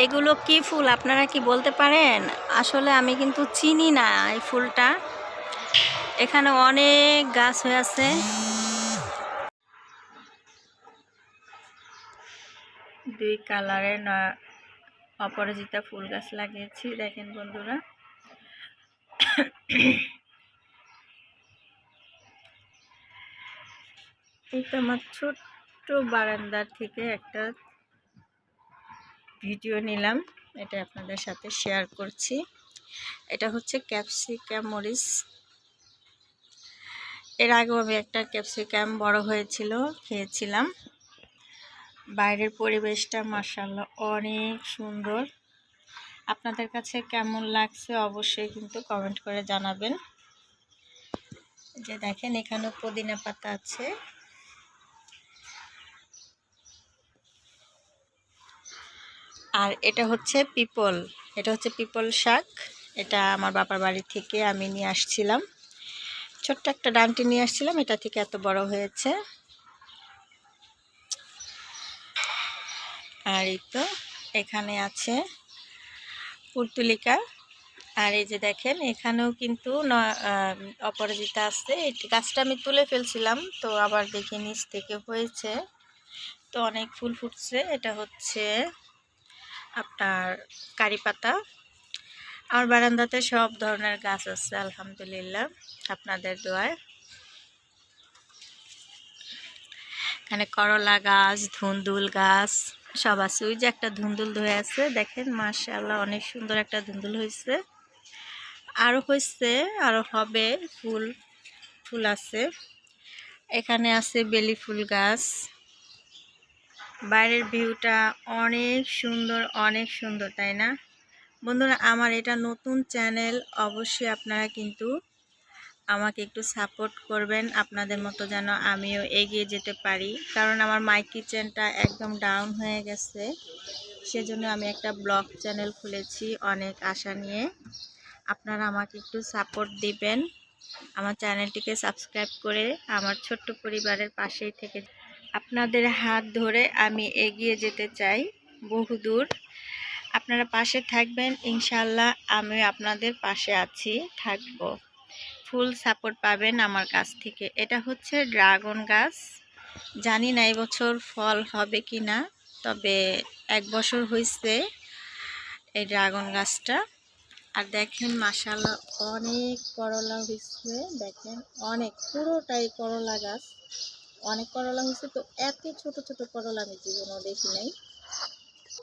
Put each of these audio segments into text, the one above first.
এগুলো কি ফুল আপনারা কি বলতে পারেন? আসলে আমি কিন্তু চিনি না এই ফুলটা। এখানে অনেক গাছ হয়ে আছে। দুই কালারের অপরাজিতা ফুল গাছ লাগিয়েছি, দেখেন বন্ধুরা। এটা আমার ছোট্ট বারান্দার থেকে একটা ভিডিও নিলাম, এটা আপনাদের সাথে শেয়ার করছি। এটা হচ্ছে ক্যাপসিকাম মরিচ। এর আগেও আমি একটা ক্যাপসিকাম বড় হয়েছিল, খেয়েছিলাম। বাইরের পরিবেশটা মাশাআল্লাহ অনেক সুন্দর। আপনাদের কাছে কেমন লাগছে অবশ্যই কিন্তু কমেন্ট করে জানাবেন। যে দেখেন এখানে পুদিনা পাতা আছে। আর এটা হচ্ছে পিপল, এটা হচ্ছে পিপল শাক। এটা আমার বাবার বাড়ি থেকে আমি নিয়ে আসছিলাম, ছোট্ট একটা ডান্টি নিয়ে আসছিলাম, এটা থেকে এত বড় হয়েছে। আর এই তো এখানে আছে পুর্তুলিকা। আর এই যে দেখেন এখানেও কিন্তু অপরাজিতা আছে। এই গাছটা আমি তুলে ফেলছিলাম, তো আবার দেখি নিচ থেকে হয়েছে, তো অনেক ফুল ফুটছে। এটা হচ্ছে আপনার কারি পাতা। আমার বারান্দাতে সব ধরনের গাছ আছে আলহামদুলিল্লাহ, আপনাদের দোয়ায়। এখানে করলা গাছ, ধুন্দুল গাছ সব আছে। ওই যে একটা ধুন্দুল ধরে আছে, দেখেন মাশাআল্লাহ অনেক সুন্দর একটা ধুন্দুল হয়েছে। আরও হয়েছে, আরও হবে, ফুল আছে। এখানে আছে বেলি ফুল গাছ। বাইরের ভিউটা অনেক সুন্দর, অনেক সুন্দর, তাই না বন্ধুরা? আমার এটা নতুন চ্যানেল, অবশ্যই আপনারা কিন্তু আমাকে একটু সাপোর্ট করবেন, আপনাদের মতো যেন আমিও এগিয়ে যেতে পারি। কারণ আমার মাই কিচেনটা একদম ডাউন হয়ে গেছে, সেজন্য আমি একটা ব্লগ চ্যানেল খুলেছি অনেক আশা নিয়ে। আপনারা আমাকে একটু সাপোর্ট দিবেন, আমার চ্যানেলটিকে সাবস্ক্রাইব করে আমার ছোট্ট পরিবারের পাশেই থেকে। আপনাদের হাত ধরে আমি এগিয়ে যেতে চাই বহুদূর। আপনারা পাশে থাকবেন, ইনশাল্লাহ আমি আপনাদের পাশে আছি, থাকবো। ফুল সাপোর্ট পাবেন আমার কাছ থেকে। এটা হচ্ছে ড্রাগন গাছ। জানি না এবছর ফল হবে কি না, তবে 1 বছর হয়েছে এই ড্রাগন গাছটা। আর দেখেন মাশাআল্লাহ অনেক করলা হয়েছে, দেখেন অনেক, পুরোটাই করলা গাছ। অনেক করলা হয়েছে, তো এত ছোট ছোট করলা আমি জীবনেও দেখি নাই।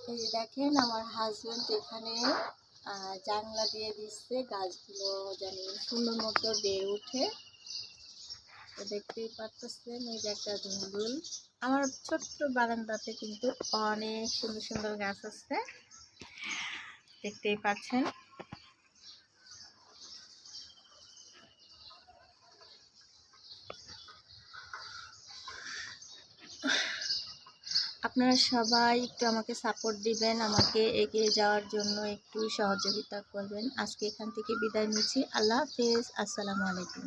এই যে দেখেন আমার হাজবেন্ড এখানে জানলা দিয়ে দিচ্ছে, গাছগুলো জানি সুন্দর মতো বেড়ে উঠে। তো দেখতেই পারতেছেন এই যে একটা ধুন্দুল। আমার ছোট্ট বারান্দাতে কিন্তু অনেক সুন্দর সুন্দর গাছ আছে, দেখতেই পাচ্ছেন। আপনারা সবাই একটু আমাকে সাপোর্ট দিবেন, আমাকে এগিয়ে যাওয়ার জন্য একটু সহযোগিতা করবেন। আজকে এখান থেকে বিদায় নিচ্ছি। আল্লাহ হাফেজ, আসসালামু আলাইকুম।